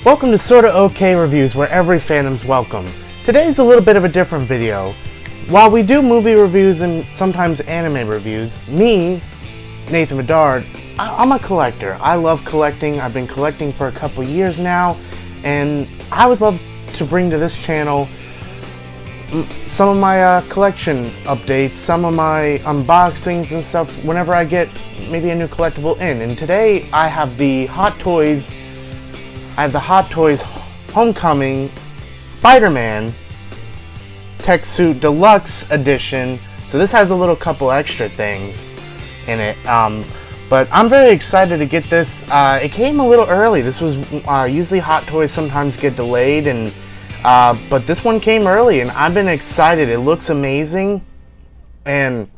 Welcome to SortaOkay Reviews, where every fandom's welcome. Today's a little bit of a different video. While we do movie reviews and sometimes anime reviews, me, Nathan Bedard, I'm a collector. I love collecting. I've been collecting for a couple years now, and I would love to bring to this channel some of my collection updates, some of my unboxings and stuff whenever I get maybe a new collectible in. And today I have the Hot Toys Homecoming Spider-Man Tech Suit Deluxe Edition. So this has a little couple extra things in it. But I'm very excited to get this. It came a little early. This was usually Hot Toys sometimes get delayed, and but this one came early, and I've been excited. It looks amazing, and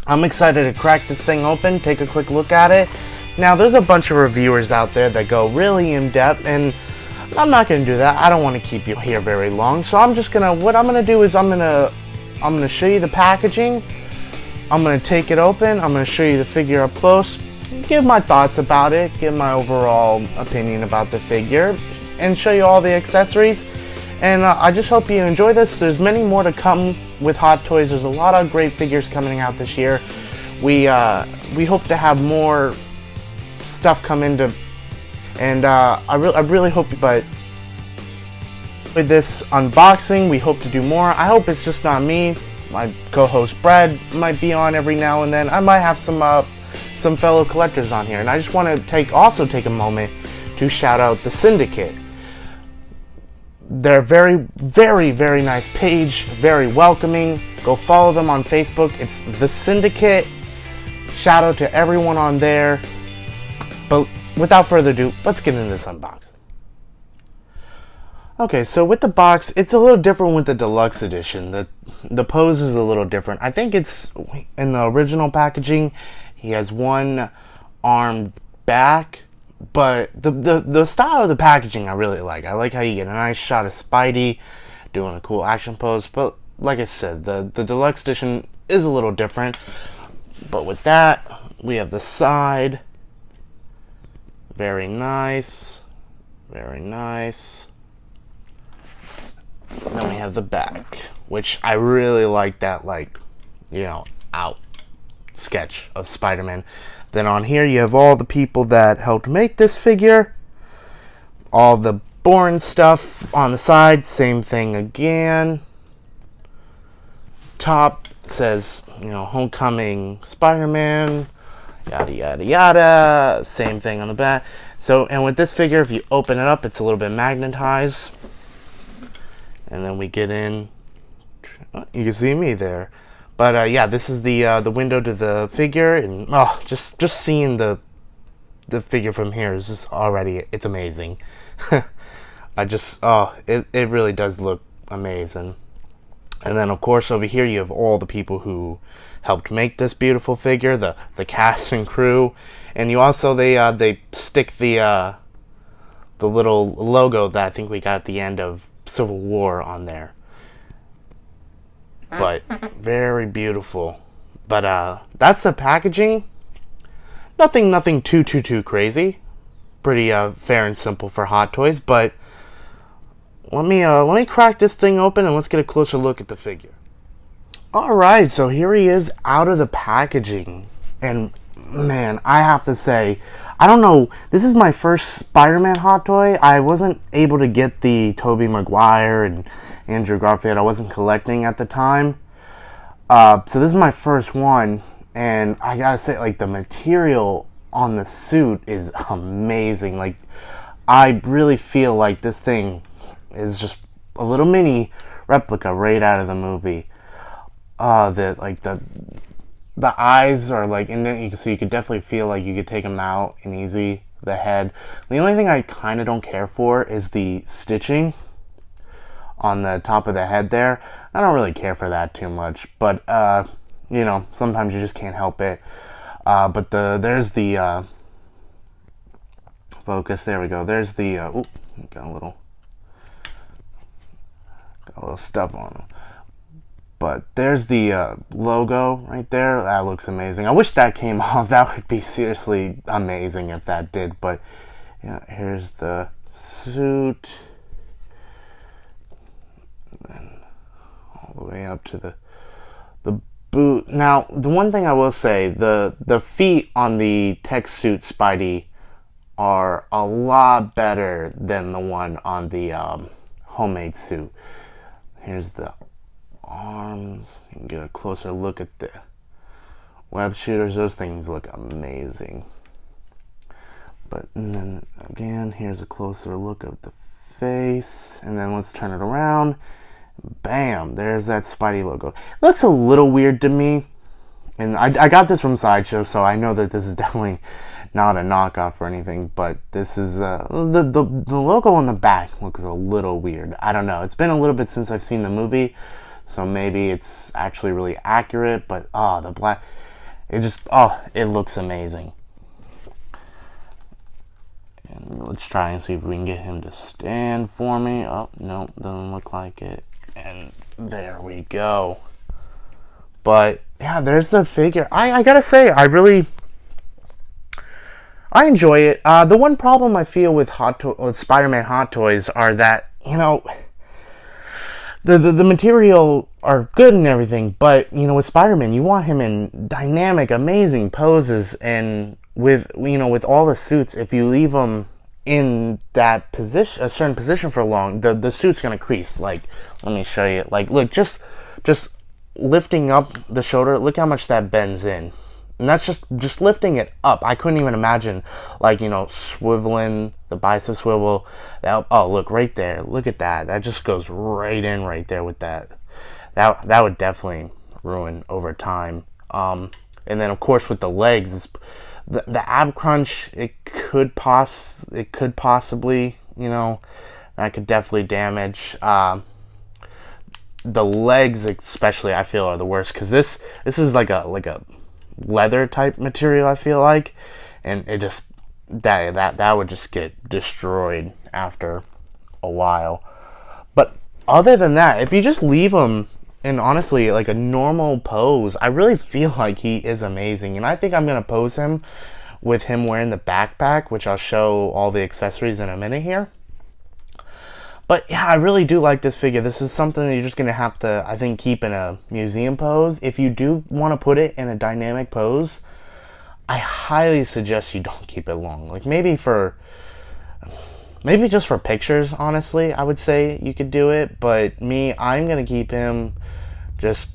I'm excited to crack this thing open, take a quick look at it. Now, there's a bunch of reviewers out there that go really in depth, and I'm not going to do that. I don't want to keep you here very long, so what I'm gonna do is I'm gonna show you the packaging. I'm gonna take it open. I'm gonna show you the figure up close, give my thoughts about it, give my overall opinion about the figure, and show you all the accessories. And I just hope you enjoy this. There's many more to come with Hot Toys. There's a lot of great figures coming out this year. We hope to have more stuff come into, and I really hope. But with this unboxing, we hope to do more. I hope it's just not me. My co-host Brad might be on every now and then. I might have some fellow collectors on here, and I just want to also take a moment to shout out the Syndicate. They're a very, very, very nice page, very welcoming. Go follow them on Facebook. It's the Syndicate. Shout out to everyone on there. But without further ado, let's get into this unboxing. Okay, so with the box, it's a little different with the deluxe edition. The pose is a little different. I think it's in the original packaging. He has one arm back, but the style of the packaging I really like. I like how you get a nice shot of Spidey doing a cool action pose. But like I said, the deluxe edition is a little different. But with that, we have the side. Very nice. Very nice. And then we have the back, which I really like that, out sketch of Spider-Man. Then on here you have all the people that helped make this figure. All the boring stuff on the side, same thing again. Top says, Homecoming Spider-Man, yada yada yada. Same thing on the back. So, and with this figure, if you open it up, it's a little bit magnetized. And then we get in. You can see me there. But yeah, this is the window to the figure, and just seeing the figure from here is just already, it's amazing. It really does look amazing. And then of course over here you have all the people who helped make this beautiful figure, the cast and crew, and you also they stick the little logo that I think we got at the end of Civil War on there. But very beautiful. But that's the packaging. Nothing too crazy. Pretty fair and simple for Hot Toys. But let me crack this thing open and let's get a closer look at the figure. All right, so here he is out of the packaging, and man, I have to say, I don't know, this is my first Spider-Man Hot Toy. I wasn't able to get the Tobey Maguire and Andrew Garfield. I wasn't collecting at the time. So this is my first one, and I gotta say, the material on the suit is amazing. I really feel like this thing is just a little mini replica right out of the movie. The eyes are in it, so you could definitely feel like you could take them out and easy. The head. The only thing I kind of don't care for is the stitching on the top of the head there. I don't really care for that too much, but sometimes you just can't help it. But there's the focus. There we go. There's the got a little stuff on them. But there's the logo right there. That looks amazing. I wish that came off. That would be seriously amazing if that did. But yeah, here's the suit, and then all the way up to the boot. Now, the one thing I will say, the feet on the tech suit Spidey are a lot better than the one on the homemade suit. Here's the arms. You can get a closer look at the web shooters. Those things look amazing. But and then again, here's a closer look at the face. And then let's turn it around. Bam, there's that Spidey logo. It looks a little weird to me. And I got this from Sideshow, so I know that this is definitely not a knockoff or anything. But this is the logo on the back looks a little weird. I don't know. It's been a little bit since I've seen the movie, so maybe it's actually really accurate. But the black, it looks amazing. And let's try and see if we can get him to stand for me. Oh, no, doesn't look like it. And there we go. But yeah, there's the figure. I gotta say, I enjoy it. The one problem I feel with Spider-Man Hot Toys are that, the material are good and everything, but with Spider-Man, you want him in dynamic, amazing poses, and with all the suits, if you leave them in that position, a certain position for long, the suit's gonna crease. Like, let me show you. Like, look, just lifting up the shoulder, look how much that bends in. And that's just lifting it up. I couldn't even imagine, like, swiveling the bicep swivel. Oh, look, right there. Look at that. That just goes right in right there with that. That would definitely ruin over time. And then, of course, with the legs, the ab crunch, it could possibly, that could definitely damage. The legs, especially, I feel are the worst, because this is like a leather type material, I feel like, and it just that would just get destroyed after a while. But other than that, if you just leave him in, honestly, like a normal pose, I really feel like he is amazing. And I think I'm gonna pose him with him wearing the backpack, which I'll show all the accessories in a minute here. But yeah, I really do like this figure. This is something that you're just gonna have to, I think, keep in a museum pose. If you do want to put it in a dynamic pose, I highly suggest you don't keep it long. Like, maybe just for pictures, honestly, I would say you could do it. But me, I'm gonna keep him just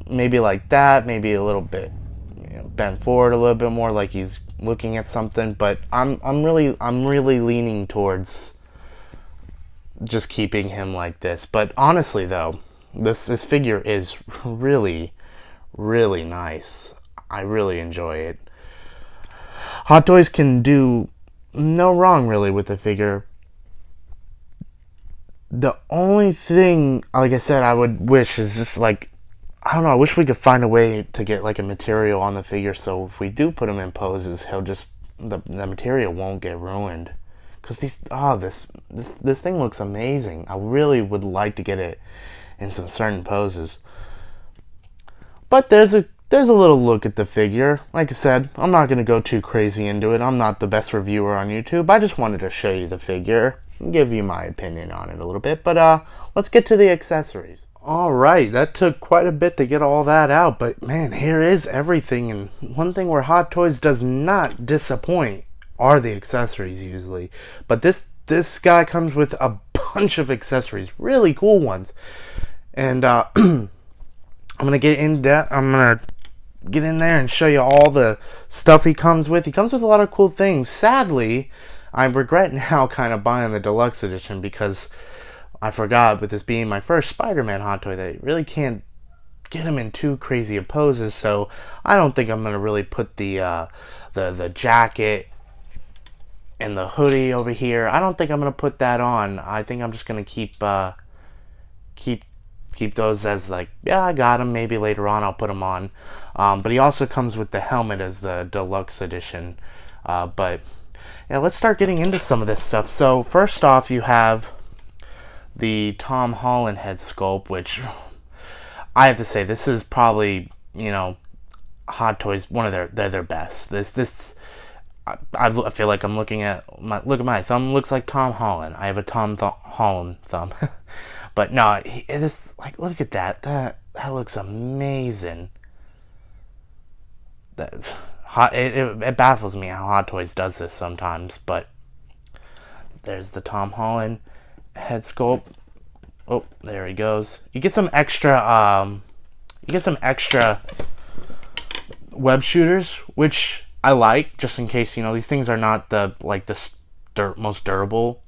maybe like that, maybe a little bit, bent forward a little bit more, like he's looking at something. But I'm really leaning towards just keeping him like this. But honestly, though, this figure is really, really nice. I really enjoy it. Hot Toys can do no wrong, really, with the figure. The only thing, like I said, I would wish is just, like, I don't know, I wish we could find a way to get, like, a material on the figure, so if we do put him in poses, he'll just, the material won't get ruined. Because this thing looks amazing. I really would like to get it in some certain poses. But there's a little look at the figure. Like I said, I'm not going to go too crazy into it. I'm not the best reviewer on YouTube. I just wanted to show you the figure and give you my opinion on it a little bit. But let's get to the accessories. Alright, that took quite a bit to get all that out. But man, here is everything. And one thing where Hot Toys does not disappoint are the accessories usually. But this guy comes with a bunch of accessories, really cool ones. And I'm gonna get in there and show you all the stuff he comes with. He comes with a lot of cool things. Sadly, I regret now kind of buying the deluxe edition, because I forgot, with this being my first Spider-Man Hot Toy, that you really can't get him in too crazy of poses. So I don't think I'm gonna really put the jacket and the hoodie over here. I don't think I'm gonna put that on. I think I'm just gonna keep those as, like, yeah, I got them. Maybe later on I'll put them on. But he also comes with the helmet as the deluxe edition. But yeah, let's start getting into some of this stuff. So first off, you have the Tom Holland head sculpt, which I have to say, this is probably, Hot Toys, one of their best. I feel like I'm looking at look at my thumb, looks like Tom Holland. I have a Holland thumb. But no, this, like, look at that looks amazing. It baffles me how Hot Toys does this sometimes. But there's the Tom Holland head sculpt. Oh, there he goes. You get some extra web shooters, which I like, just in case, these things are not the most durable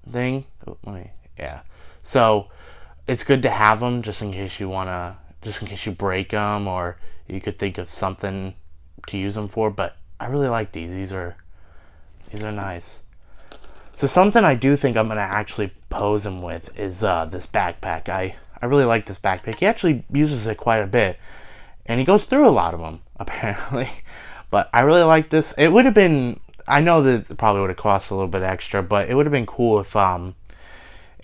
thing. Oh, yeah. So it's good to have them just in case you break them, or you could think of something to use them for. But I really like these. These are nice. So something I do think I'm gonna actually pose him with is this backpack. I really like this backpack. He actually uses it quite a bit, and he goes through a lot of them apparently. But I really like this. It would have been, I know that it probably would have cost a little bit extra, but it would have been cool if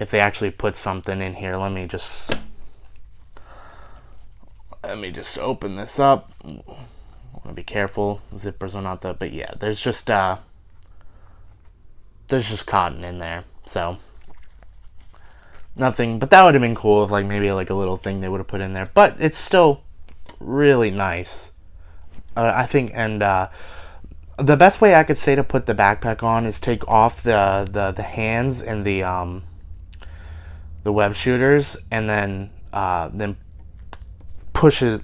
they actually put something in here. Let me just open this up. I want to be careful. Zippers are not that, but yeah, there's just cotton in there, so nothing. But that would have been cool if maybe a little thing they would have put in there. But it's still really nice, I think. And the best way I could say to put the backpack on is take off the hands and the web shooters, and then push it.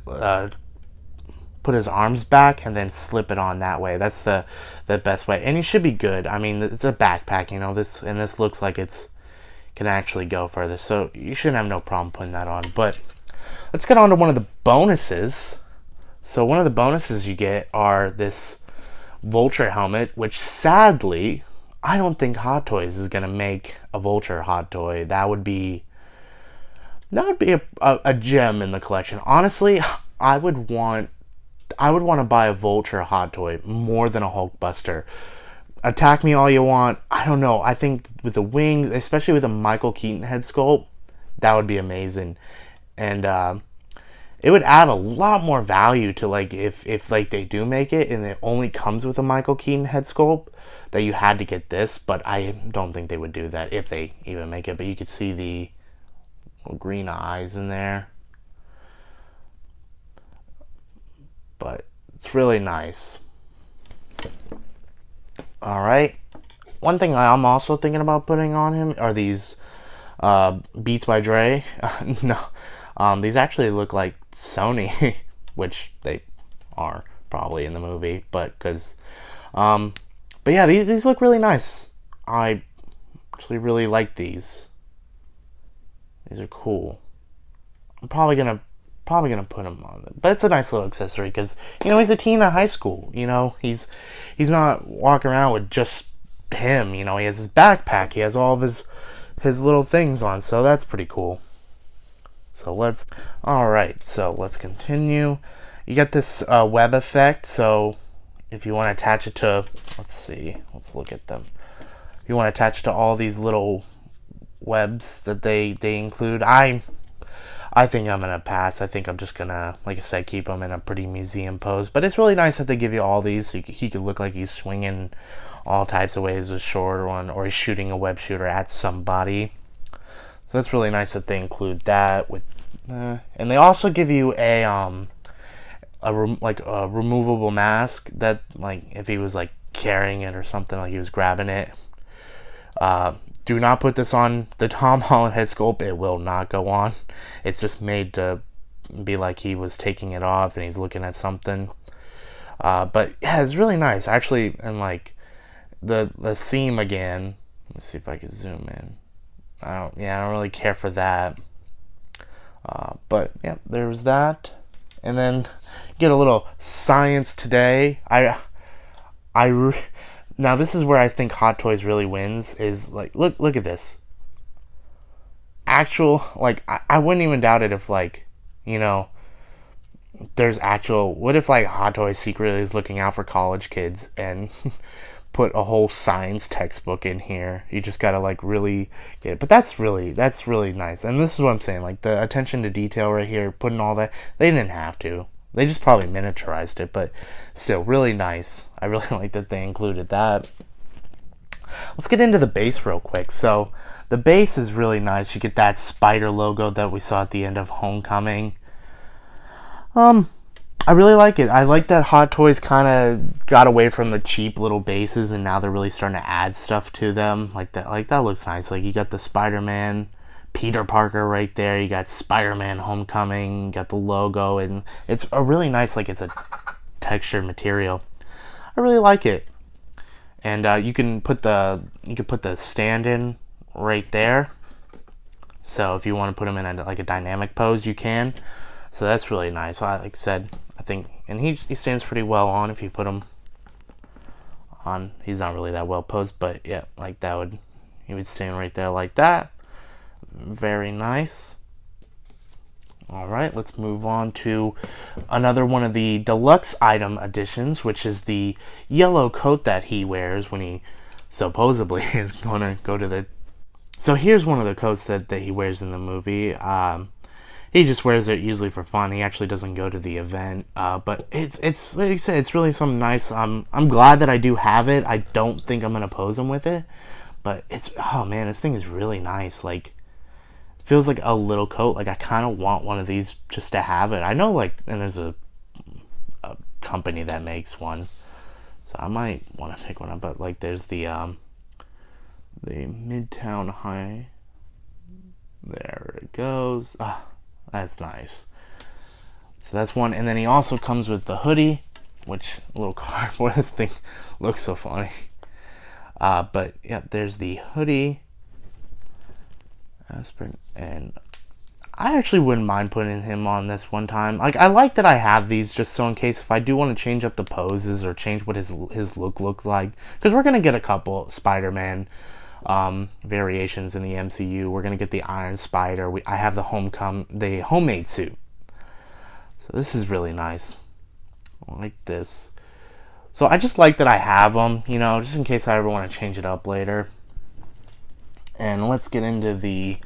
Put his arms back and then slip it on that way. That's the best way, and he should be good. I mean, it's a backpack, this looks like it's can actually go further, so you shouldn't have no problem putting that on. But let's get on to one of the bonuses. So one of the bonuses you get are this Vulture helmet, which sadly I don't think Hot Toys is gonna make a Vulture hot toy. That would be a gem in the collection. Honestly, I would want to buy a Vulture hot toy more than a Hulkbuster. Attack me all you want. I don't know. I think with the wings, especially with a Michael Keaton head sculpt, that would be amazing. And it would add a lot more value to if they do make it and it only comes with a Michael Keaton head sculpt, that you had to get this. But I don't think they would do that if they even make it. But you could see the little green eyes in there. But it's really nice. Alright. One thing I'm also thinking about putting on him are these Beats by Dre. No. These actually look like Sony, which they are probably in the movie. But yeah, these look really nice. I actually really like these. These are cool. I'm probably gonna put him on it. But it's a nice little accessory because he's a teen in high school. He's not walking around with just him. He has his backpack. He has all of his little things on. So that's pretty cool. So let's continue. You get this web effect. So if you want to attach it to, let's look at them. If you want to attach it to all these little webs that they include, I think I'm gonna pass. I think I'm just gonna, like I said, keep them in a pretty museum pose. But it's really nice that they give you all these, so he could look like he's swinging all types of ways with a short one, or he's shooting a web shooter at somebody. So that's really nice that they include that with, and they also give you a removable mask that, if he was carrying it or something, he was grabbing it. Do not put this on the Tom Holland head sculpt. It will not go on. It's just made to be like he was taking it off and he's looking at something. But yeah, it's really nice actually. And the seam again. Let's see if I can zoom in. I don't really care for that. But yeah, there's that. And then you get a little science today. Now this is where I think Hot Toys really wins, is look at this. Actual, I wouldn't even doubt it if there's actual, what if Hot Toys secretly is looking out for college kids and put a whole science textbook in here. You just gotta really get it. But that's really nice. And this is what I'm saying, the attention to detail right here, putting all that, they didn't have to. They just probably miniaturized it, but still really nice. I really like that they included that. Let's get into the base real quick. So the base is really nice. You get that spider logo that we saw at the end of Homecoming. I really like it. I like that Hot Toys kind of got away from the cheap little bases, and now they're really starting to add stuff to them. Like that looks nice. Like you got the Spider-Man, Peter Parker right there. You got Spider-Man Homecoming. You got the logo, and it's a really nice, like it's a textured material. I really like it. And you can put the stand in right there. So if you want to put him in like a dynamic pose, you can. So that's really nice. Like I said, I think, and he stands pretty well on if you put him on. He's not really that well posed, but yeah, like he would stand right there like that. Very nice. All right, let's move on to another one of the deluxe item editions, which is the yellow coat that he wears when he supposedly is going to go to the... So here's one of the coats that he wears in the movie. He just wears it usually for fun. He actually doesn't go to the event, but it's like I said, it's really something nice. I'm glad that I do have it. I don't think I'm gonna pose him with it, but oh man, this thing is really nice. Like, it feels like a little coat. Like I kind of want one of these just to have it. I know, like, and there's a company that makes one, so I might want to pick one up. But like, there's the Midtown High. There it goes. That's nice. So that's one. And then he also comes with the hoodie, which a little cardboard. This thing looks so funny. But yeah, there's the hoodie. Aspirin. And I actually wouldn't mind putting him on this one time. Like, I like that I have these just so in case if I do want to change up the poses or change what his look looks like. Because we're going to get a couple Spider-Man variations in the MCU. We're gonna get the Iron Spider. I have the homemade suit. So this is really nice. I like this. So I just like that I have them, you know, just in case I ever want to change it up later. And let's get into the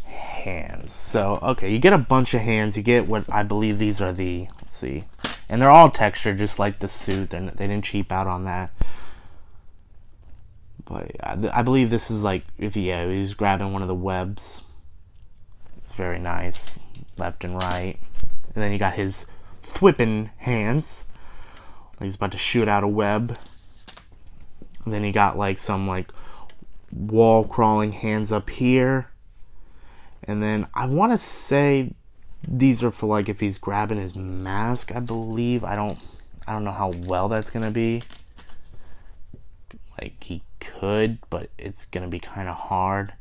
hands. So okay, you get a bunch of hands. You get what I believe these are the, let's see, and they're all textured just like the suit, and they didn't cheap out on that. But I believe this is like, he's grabbing one of the webs. It's very nice, left and right. And then you got his thwipping hands. He's about to shoot out a web. And then you got like some like wall crawling hands up here. And then I want to say these are for like if he's grabbing his mask, I believe. I don't know how well that's gonna be. Like he could, but it's gonna be kind of hard.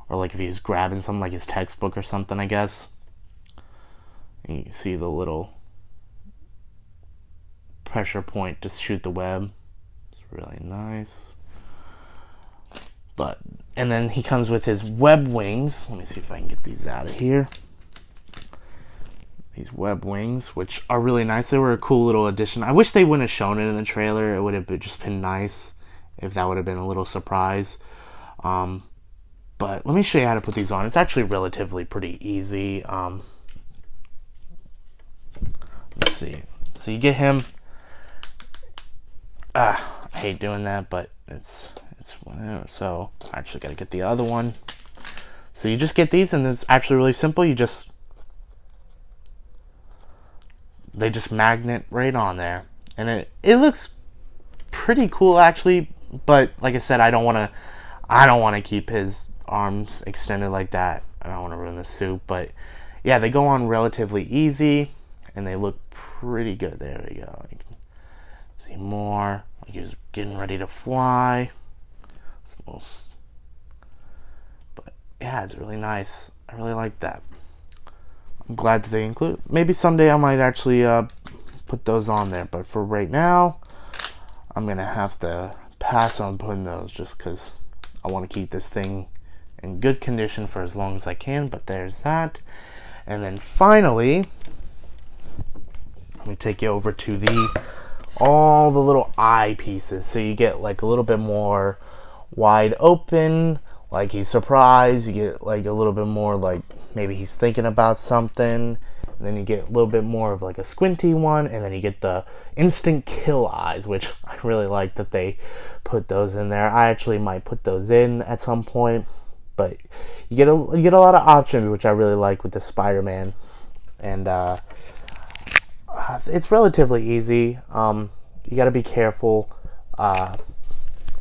Or like if he was grabbing something like his textbook or something, I guess. And you can see the little pressure point to shoot the web. It's really nice. And then he comes with his web wings. Let me see if I can get these out of here. These web wings, which are really nice. They were a cool little addition. I wish they wouldn't have shown it in the trailer. It would have just been nice if that would have been a little surprise. But let me show you how to put these on. It's actually relatively pretty easy. Let's see. So you get him. I hate doing that, but it's so I actually got to get the other one. So you just get these, and it's actually really simple. They just magnet right on there, and it looks pretty cool actually. But like I said, I don't want to keep his arms extended like that. I don't want to ruin the suit, but yeah, they go on relatively easy, and they look pretty good. There we go. You can see more. Like he's getting ready to fly. But yeah, it's really nice. I really like that. I'm glad that they include. Maybe someday I might actually put those on there, but for right now, I'm gonna have to pass on putting those just because I want to keep this thing in good condition for as long as I can. But there's that. And then finally, let me take you over to all the little eye pieces. So you get like a little bit more wide open, like he's surprised. You get like a little bit more like maybe he's thinking about something. and then you get a little bit more of like a squinty one, and then you get the instant kill eyes, which I really like that they put those in there. I actually might put those in at some point, but you get a lot of options, which I really like with the Spider-Man, and it's relatively easy. You got to be careful.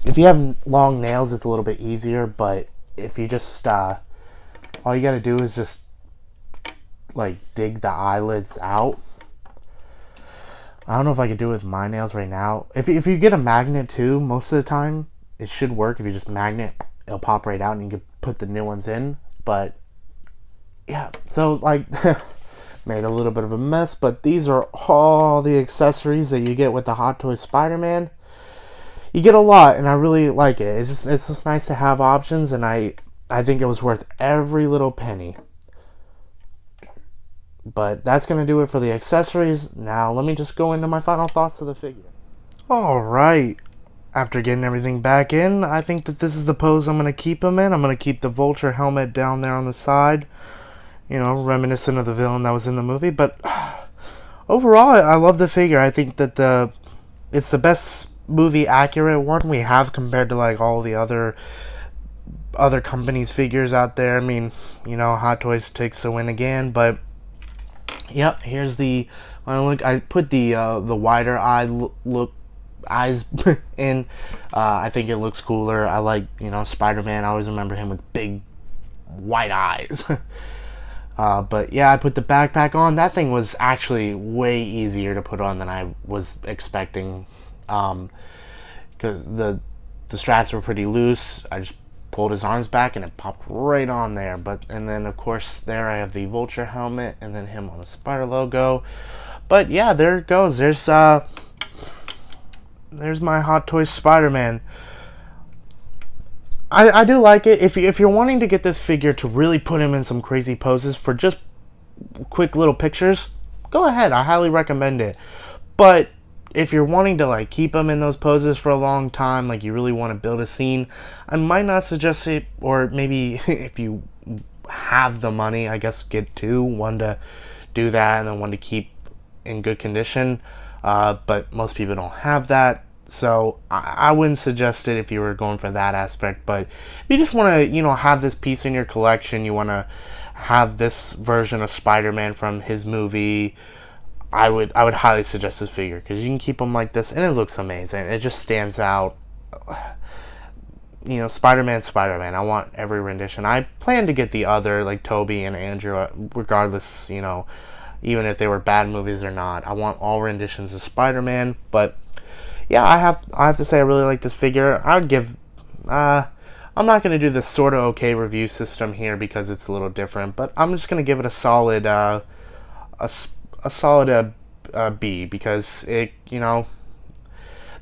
If you have long nails, it's a little bit easier, but if you just all you got to do is just like dig the eyelids out. I don't know if I could do it with my nails right now. If you get a magnet too, most of the time it should work. If you just magnet, it'll pop right out and you can put the new ones in. But yeah, so like made a little bit of a mess, but these are all the accessories that you get with the Hot Toys Spider-Man. You get a lot, and I really like it. It's just nice to have options, and I think it was worth every little penny. But that's going to do it for the accessories. Now let me just go into my final thoughts of the figure. Alright, after getting everything back in, I think that this is the pose I'm going to keep him in. I'm going to keep the vulture helmet down there on the side. You know, reminiscent of the villain that was in the movie. But overall, I love the figure. I think that it's the best movie accurate one we have compared to like all the other companies' figures out there. I mean, you know, Hot Toys takes the win again, but yep, here's the I put the wider eye look eyes in. I think it looks cooler. I like, you know, Spider-Man. I always remember him with big white eyes. But yeah, I put the backpack on. That thing was actually way easier to put on than I was expecting, because the straps were pretty loose. I just pulled his arms back and it popped right on there. And then of course there I have the vulture helmet and then him on the spider logo. But yeah, there it goes. There's my Hot Toys Spider-Man. I do like it. If you're wanting to get this figure to really put him in some crazy poses for just quick little pictures, go ahead. I highly recommend it. But if you're wanting to like keep him in those poses for a long time, like you really want to build a scene, I might not suggest it. Or maybe if you have the money, I guess get two, one to do that and then one to keep in good condition. But most people don't have that. So I wouldn't suggest it if you were going for that aspect. But if you just want to, you know, have this piece in your collection, you want to have this version of Spider-Man from his movie, I would highly suggest this figure, because you can keep him like this and it looks amazing. It just stands out. You know, Spider-Man. I want every rendition. I plan to get the other, like Toby and Andrew, regardless, you know, even if they were bad movies or not. I want all renditions of Spider-Man. But yeah, I have to say I really like this figure. I would give, I'm not going to do the SortaOkay review system here because it's a little different, but I'm just going to give it a solid, B, because it, you know,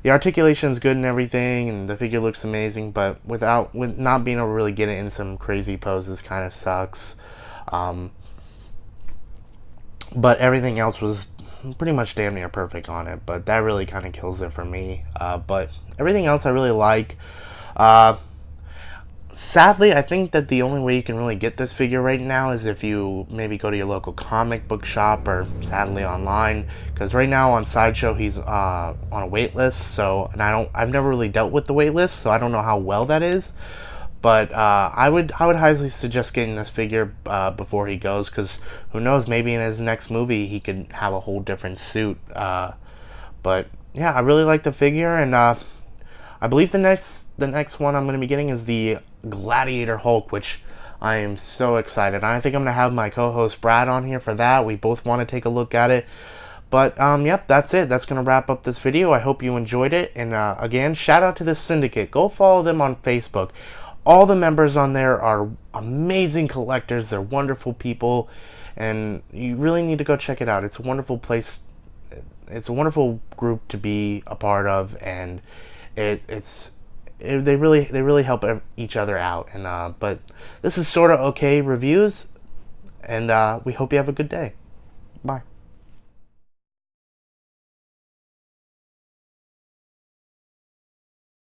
the articulation is good and everything, and the figure looks amazing, but with not being able to really get it in some crazy poses kind of sucks. But everything else was pretty much damn near perfect on it, but that really kind of kills it for me. But everything else I really like. Sadly, I think that the only way you can really get this figure right now is if you maybe go to your local comic book shop, or sadly online, because right now on Sideshow he's on a wait list. So, and I've never really dealt with the wait list, so I don't know how well that is. But I would highly suggest getting this figure before he goes, because who knows, maybe in his next movie he could have a whole different suit. But yeah, I really like the figure, and I believe the next one I'm going to be getting is the Gladiator Hulk, which I am so excited. I think I'm going to have my co-host Brad on here for that. We both want to take a look at it. But yep, that's it. That's going to wrap up this video. I hope you enjoyed it. And again, shout out to the Syndicate. Go follow them on Facebook. All the members on there are amazing collectors. They're wonderful people, and you really need to go check it out. It's a wonderful place. It's a wonderful group to be a part of, and they really help each other out. And but this is SortaOkay Reviews, and we hope you have a good day. Bye.